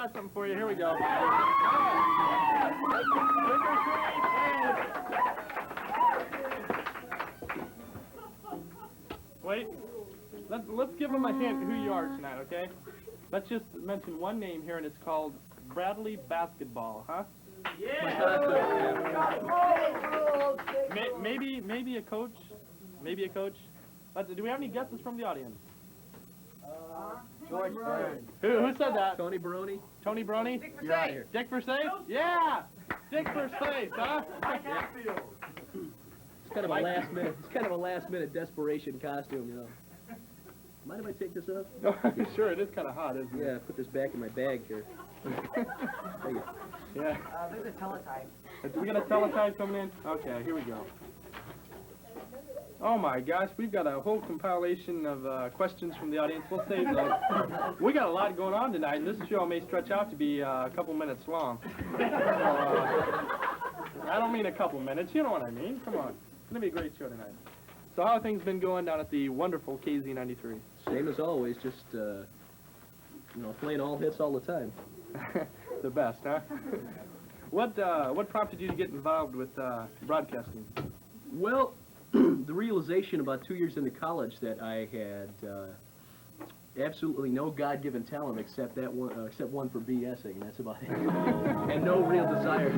got something for you. Here we go. Wait. Let's give them a hint who you are tonight, okay? Let's just mention one name here, and it's called Bradley Basketball, huh? Yeah. Maybe a coach. Maybe a coach. Do we have any guesses from the audience? George Burns. Who said that? Tony Baroni. Tony Brony? Dick You're out of here. Dick Versace? Yeah! Dick Versace, huh? It's kind of a last minute. It's kind of a last minute desperation costume, you know. Mind if I take this off? No, sure, it is kind of hot, isn't it? Yeah, put this back in my bag here. Thank you. Yeah. There's a teletype. We got a teletype coming in? Okay, here we go. Oh my gosh, we've got a whole compilation of questions from the audience. We'll save those. We got a lot going on tonight, and this show may stretch out to be a couple minutes long. So, I don't mean a couple minutes, you know what I mean. Come on. It's going to be a great show tonight. So how have things been going down at the wonderful KZ93? Same as always, just, playing all hits all the time. The best, huh? What prompted you to get involved with broadcasting? Well, the realization about 2 years into college that I had absolutely no God-given talent except one for BSing, and that's about it. And no real desire.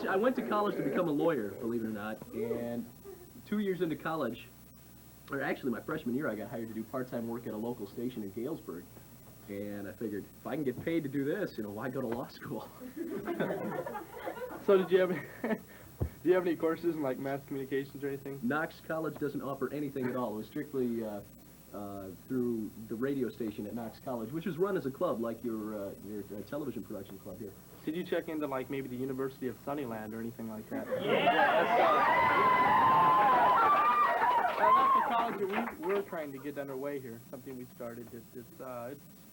I went to college to become a lawyer, believe it or not, and 2 years into college, or actually my freshman year, I got hired to do part-time work at a local station in Galesburg. And I figured, if I can get paid to do this, why go to law school? So do you have any courses in like mass communications or anything? Knox College doesn't offer anything at all. It was strictly through the radio station at Knox College, which is run as a club, like your television production club here. Did you check into like maybe the University of Sunnyland or anything like that? That's the college that we're trying to get underway here. Something we started. It's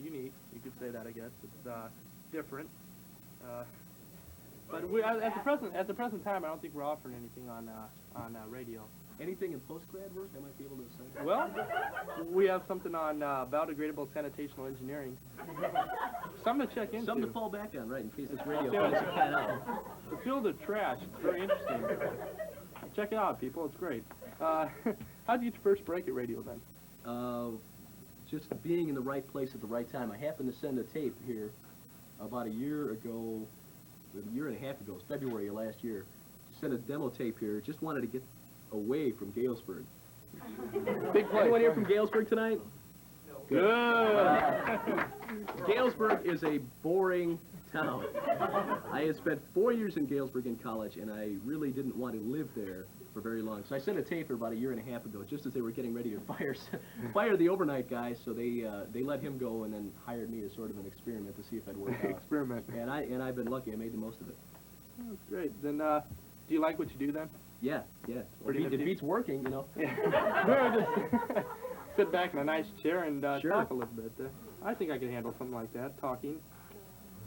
unique. You could say that, I guess. It's different. But at the present time, I don't think we're offering anything on radio. Anything in post-grad work I might be able to say? Well, we have something on biodegradable sanitational engineering. Something to check into. Something to fall back on, right, in case this radio finds its pan out. The field of trash. It's very interesting. Check it out, people. It's great. How did you get your first break at radio then? Just being in the right place at the right time. I happened to send a tape here about a year ago, a year and a half ago, it was February of last year. Sent a demo tape here. Just wanted to get away from Galesburg. Big place. Anyone here from Galesburg tonight? No. Good. Galesburg is a boring town. I had spent 4 years in Galesburg in college, and I really didn't want to live there for very long. So I sent a tape here about a year and a half ago, just as they were getting ready to fire the overnight guy. So they let him go and then hired me as sort of an experiment to see if I'd work out. Experiment. And I've been lucky. I made the most of it. Oh, great. Then do you like what you do then? Yeah. Well, it beats working, Yeah. Just sit back in a nice chair and Sure. talk a little bit. I think I can handle something like that, talking.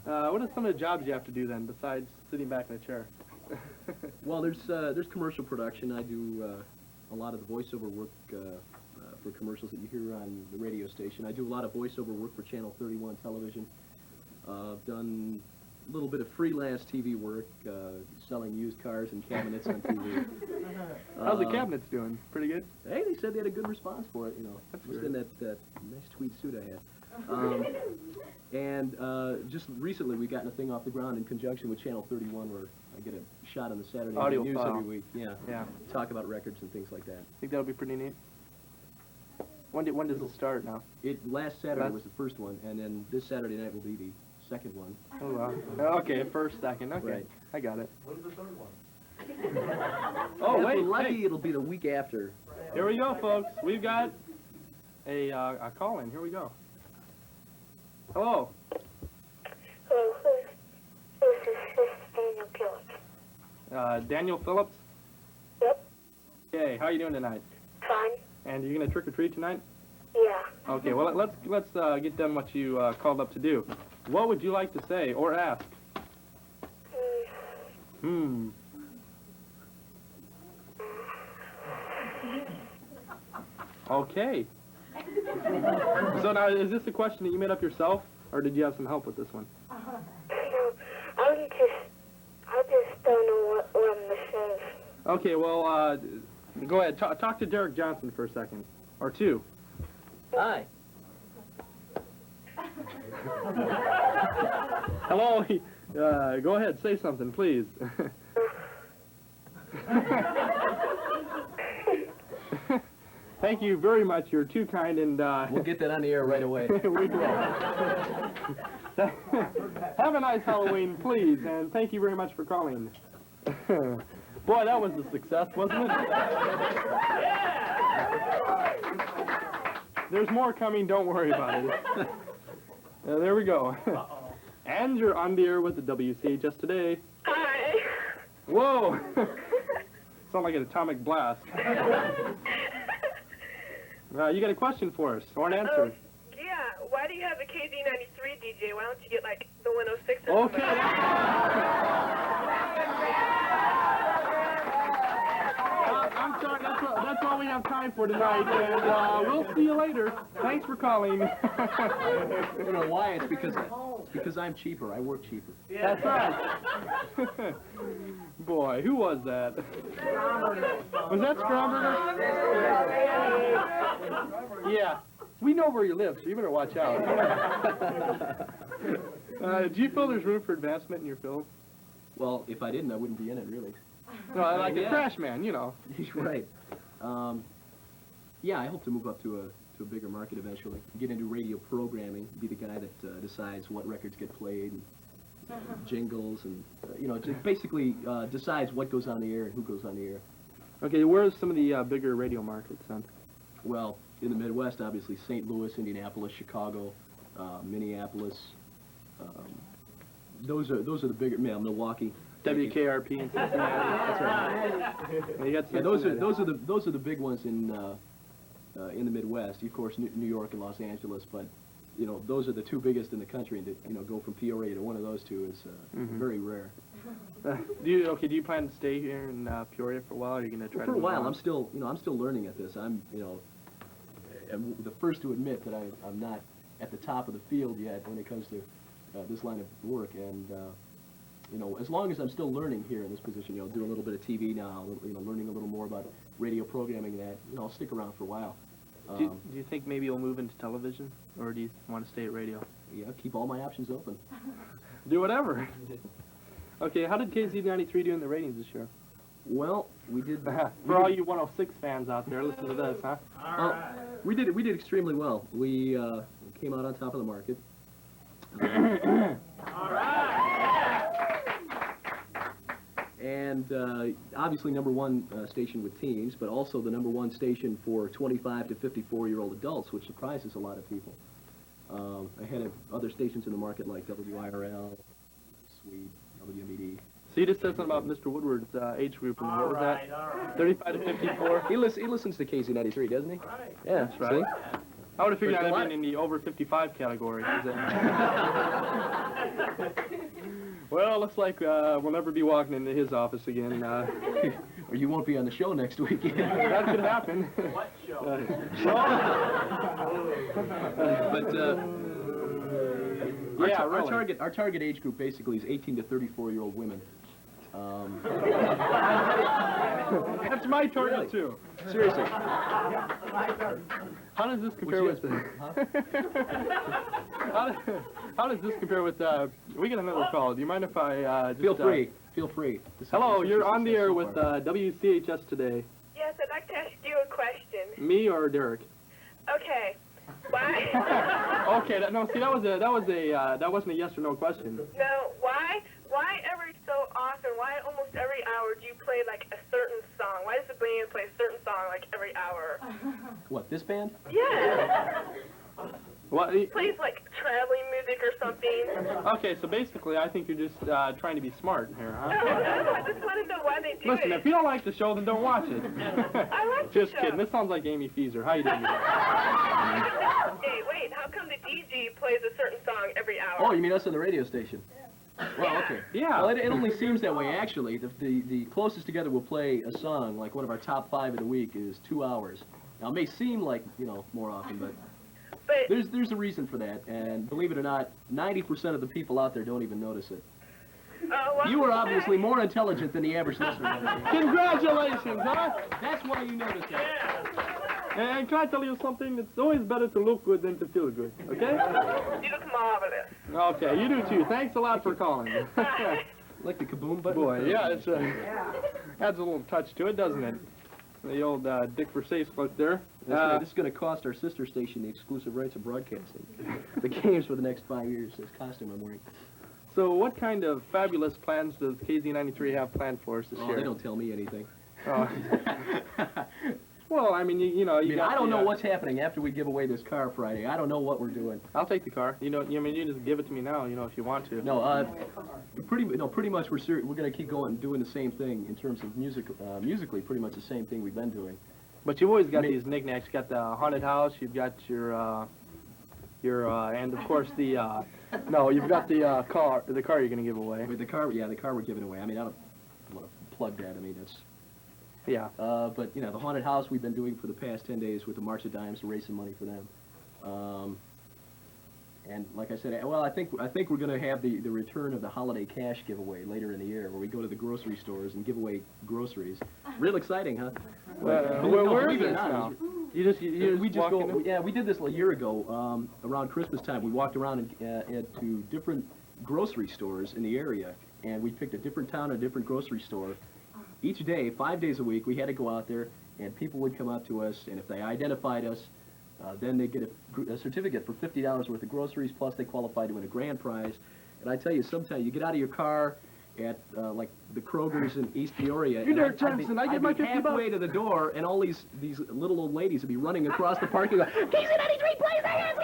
What are some of the jobs you have to do then, besides sitting back in a chair? Well, there's commercial production. I do a lot of the voiceover work for commercials that you hear on the radio station. I do a lot of voiceover work for Channel 31 television. I've done a little bit of freelance TV work, selling used cars and cabinets on TV. How's the cabinets doing? Pretty good? Hey, they said they had a good response for it, That's Just good. in that nice tweed suit I had. And just recently we gotten a thing off the ground in conjunction with Channel 31 where I get a shot on the Saturday Audio Night News file. every week. Yeah. Talk about records and things like that. Think that'll be pretty neat? When does it start now? Last Saturday was the first one, and then this Saturday night will be the second one. Oh, wow. Okay, first, second. Okay, Right. I got it. When's the third one? Oh, If wait, we're lucky, hey. it'll be the week after. Here we go, folks. We've got a call-in. Here we go. Hello. Hello, this is Daniel Phillips. Daniel Phillips? Yep, Okay, how are you doing tonight? fine. And you're going to trick-or-treat tonight? Yeah. Okay, well, let's get done what you called up to do. What would you like to say or ask? Okay. So now, is this a question that you made up yourself, or did you have some help with this one? No, I just don't know what I'm saying. Okay, well, go ahead. Talk to Derek Johnson for a second, or two. Hi. Hello. Go ahead. Say something, please. Thank you very much. You're too kind, and We'll get that on the air right away. we will. Have a nice Halloween, please, and thank you very much for calling. Boy, that was a success, wasn't it? There's more coming. Don't worry about it. There we go. And you're on the air with the WCHS Today. Hi. Whoa! Sound like an atomic blast. You got a question for us, or an answer? Yeah, why do you have a KZ93 DJ? Why don't you get, like, the 106 or Okay. I'm sorry, that's all we have time for tonight, and we'll see you later. Thanks for calling. You know why? It's because I'm cheaper. I work cheaper. That's right. Boy, who was that? Was that Stromberger? Yeah. We know where you live, so you better watch out. Do you feel there's room for advancement in your field? Well, if I didn't, I wouldn't be in it, really. No, like a Yeah. trash man, you know. Right. Yeah, I hope to move up to a bigger market eventually. Get into radio programming, be the guy that decides what records get played, and jingles, and just basically decides what goes on the air and who goes on the air. Okay, where's some of the bigger radio markets then? Well, in the Midwest, obviously, St. Louis, Indianapolis, Chicago, Minneapolis. Those are the bigger. Milwaukee. WKRP in Cincinnati. That's right. Well, you got Yeah, those Cincinnati. are the big ones in the Midwest. Of course, New York and Los Angeles, but those are the two biggest in the country. And to go from Peoria to one of those two is very rare. Do you plan to stay here in Peoria for a while, or are you going to try to For a move while, on? I'm still learning at this. I'm I'm the first to admit that I'm not at the top of the field yet when it comes to this line of work, and as long as I'm still learning here in this position, do a little bit of TV now, learning a little more about radio programming, that I'll stick around for a while. Do you think maybe you'll move into television, or do you want to stay at radio? Yeah, keep all my options open. Do whatever. Okay, how did KZ93 do in the ratings this year? Well, we did. For all you 106 fans out there, listen to this, huh? We did extremely well. We came out on top of the market. And obviously #1 station with teens, but also the #1 station for 25 to 54-year-old adults, which surprises a lot of people. Ahead of other stations in the market like WIRL, Sweet, WMED. So you just said something about Mr. Woodward's age group, and what was that? 35 to 54? He listens to KZ93, doesn't he? Yeah, That's right. see? I would have figured But I'd a have lot- been in the over 55 category. Well, looks like we'll never be walking into his office again. Or you won't be on the show next week. That could happen. What show? But Yeah, really. our target age group basically is 18 to 34-year-old women. That's my target too. Seriously. How does this compare with? How does this compare with? We get another call. Do you mind if I just? Feel free. Feel free. Hello, you're on the air with WCHS Today. Yes, I'd like to ask you a question. Me or Derek? Okay. Why? Okay, that wasn't a yes or no question. No, why every so often, why almost every hour do you play, like, a certain song? Why does the band play a certain song, like, every hour? What, this band? Yeah. What? Plays, like, traveling music or something. Okay, so basically, I think you're just trying to be smart here, No, huh? I just want to know why they do Listen, it. if you don't like the show, then don't watch it. I like the Just show. kidding. This sounds like Amy Feezer. How you doing? Hey, wait, how come the DJ plays a certain song every hour? Oh, you mean us on the radio station? Well, okay. Yeah. Well, it only seems that way, actually. The closest together we'll play a song, like one of our top 5 of the week, is 2 hours. Now, it may seem like, you know, more often, but But there's a reason for that, and believe it or not, 90% of the people out there don't even notice it. well, You are obviously more intelligent than the average listener. Congratulations, huh? That's why you notice that. And can I tell you something? It's always better to look good than to feel good, okay? you look marvelous. Okay, you do too. Thanks a lot for calling. Like the kaboom button? Boy, yeah, it's adds a little touch to it, doesn't it? The old Dick Versace look there. That's right. This is going to cost our sister station the exclusive rights of broadcasting the games for the next 5 years. This costume I'm wearing. So what kind of fabulous plans does KZ93 have planned for us this Oh, year? they don't tell me anything. Oh. Well, I mean, you know, I you mean, got I don't the, know what's happening after we give away this car Friday. I don't know what we're doing. I'll take the car. You know, I mean, you just give it to me now, you know, if you want to. No, pretty much we're going to keep going doing the same thing in terms of music, musically, pretty much the same thing we've been doing. But you've always got these knickknacks. You got the haunted house. You've got your, and of course the, no, you've got the car you're going to give away. With the car, yeah, the car we're giving away. I mean, I don't want to plug that. I mean, it's. Yeah. But you know, the haunted house we've been doing for the past 10 days with the March of Dimes to raise some money for them. And like I said, well, I think we're going to have the return of the holiday cash giveaway later in the year, where we go to the grocery stores and give away groceries. Real exciting, huh? Where is this now? You just We just walk go. in there? Yeah, we did this a year ago around Christmas time. We walked around to different grocery stores in the area, and we picked a different town, a different grocery store. Each day, 5 days a week, we had to go out there, and people would come up to us, and if they identified us, then they'd get a certificate for $50 worth of groceries, plus they qualified to win a grand prize. And I tell you, sometimes you get out of your car at, like, the Kroger's in East Peoria, You there, I'd be- Johnson, I get my I'd be 50 bucks. halfway to the door, and all these little old ladies would be running across the parking lot. KZ93, please, I have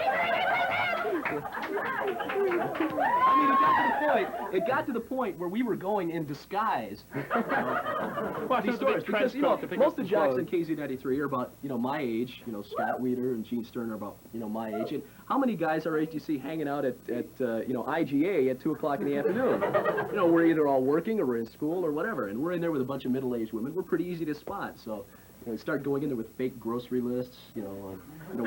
I mean, it got to the point where we were going in disguise. Well, These it's a big stores, because, you know, trench coat to pick most up of the some jocks in clothes. KZ93 are about, you know, my age. You know, Scott Weeder and Gene Stern are about, you know, my age. And how many guys our age do you see hanging out at you know, IGA at 2 o'clock in the afternoon? You know, we're either all working or we're in school or whatever. And we're in there with a bunch of middle-aged women. We're pretty easy to spot. So, you know, start going in there with fake grocery lists, you know,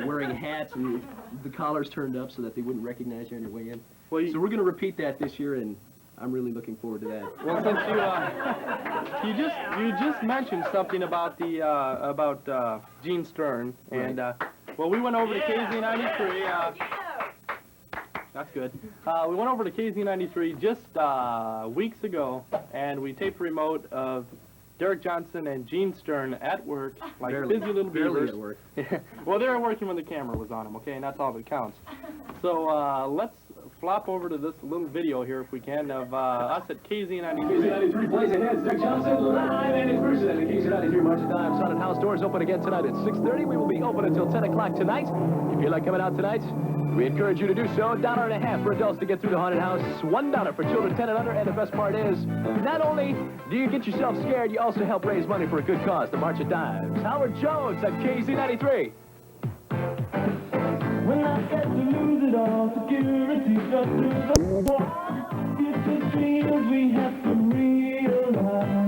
wearing hats and the collars turned up so that they wouldn't recognize you on your way in. Well, So we're going to repeat that this year, and I'm really looking forward to that. Well, since you just mentioned something about the Gene Stern, and well, we went over to KZ93. That's good. We went over to KZ93 just weeks ago, and we taped a remote of Derek Johnson and Gene Stern at work, like Barely- busy little barely beavers. at work. Well, they were working when the camera was on them, okay, and that's all that counts. So let's flop over to this little video here, if we can, of us at KZ93. KZ93 plays ahead. Dick Johnson live and in person at the KZ93 March of Dimes Haunted House. Doors open again tonight at 6:30. We will be open until 10 o'clock tonight. If you like coming out tonight, we encourage you to do so. $1.50 for adults to get through the haunted house. $1 for children 10 and under. And the best part is, not only do you get yourself scared, you also help raise money for a good cause, the March of Dimes. Howard Jones at KZ93. When I said to lose it all, security just through the wall. It's the dreams we have to realize.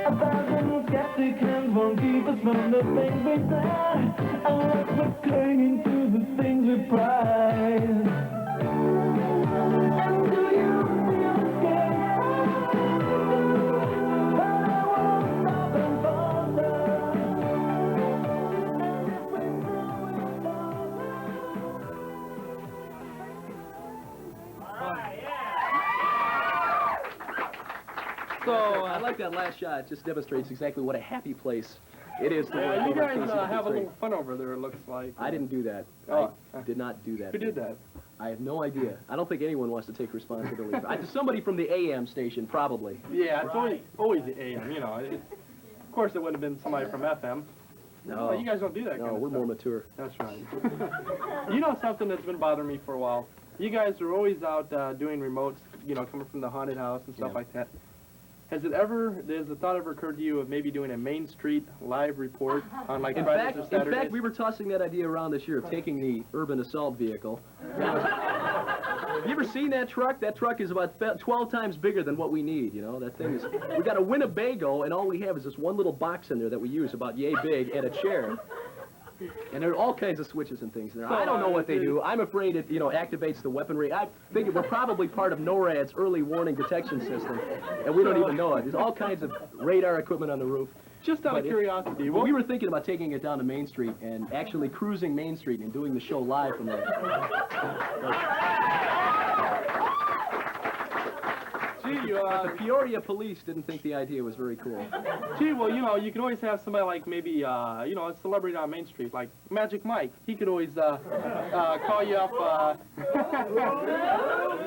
1,000 skeptic hands won't keep us from the things we say. Unless we're clinging to the things we prize. And do you feel scared? But I won't stop and falter. And if we throw it all. So, I like that last shot. It just demonstrates exactly what a happy place it is to work you over at guys have a KZ93. little fun over there, it looks like. I didn't do that. Oh. I did not do that. Who did that? I have no idea. I don't think anyone wants to take responsibility. Somebody from the AM station, probably. Yeah, it's always the AM, you know. Of course, it would have been somebody from FM. No, you guys don't do that no, kind of we're stuff. more mature. That's right. You know something that's been bothering me for a while? You guys are always out doing remotes, you know, coming from the haunted house and stuff Yeah. like that. Has the thought ever occurred to you of maybe doing a Main Street live report on like In Fridays fact, or in Saturdays? fact, we were tossing that idea around this year of taking the urban assault vehicle. Have you ever seen that truck? That truck is about 12 times bigger than what we need, you know? That thing is... We got a Winnebago, and all we have is this one little box in there that we use about yay big and a chair. And there are all kinds of switches and things in there. I don't know what they do. I'm afraid it, activates the weaponry. I figure we're probably part of NORAD's early warning detection system, and we don't even know it. There's all kinds of radar equipment on the roof. Just out of curiosity. Well, we were thinking about taking it down to Main Street and actually cruising Main Street and doing the show live from there. Gee, But the Peoria police didn't think the idea was very cool. Gee, well, you can always have somebody like maybe, a celebrity on Main Street, like Magic Mike. He could always call you up.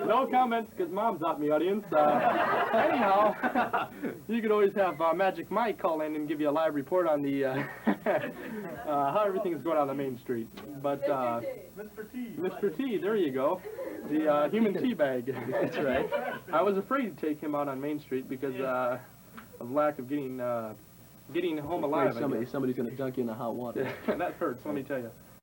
No comments, because Mom's out in the audience. Anyhow, you could always have Magic Mike call in and give you a live report on the how everything's going on the Main Street. But Mr. T, there you go. The human tea bag. That's right. I was afraid to take him out on Main Street because of lack of getting home alive. Somebody's going to dunk you in the hot water. That hurts, let me tell you.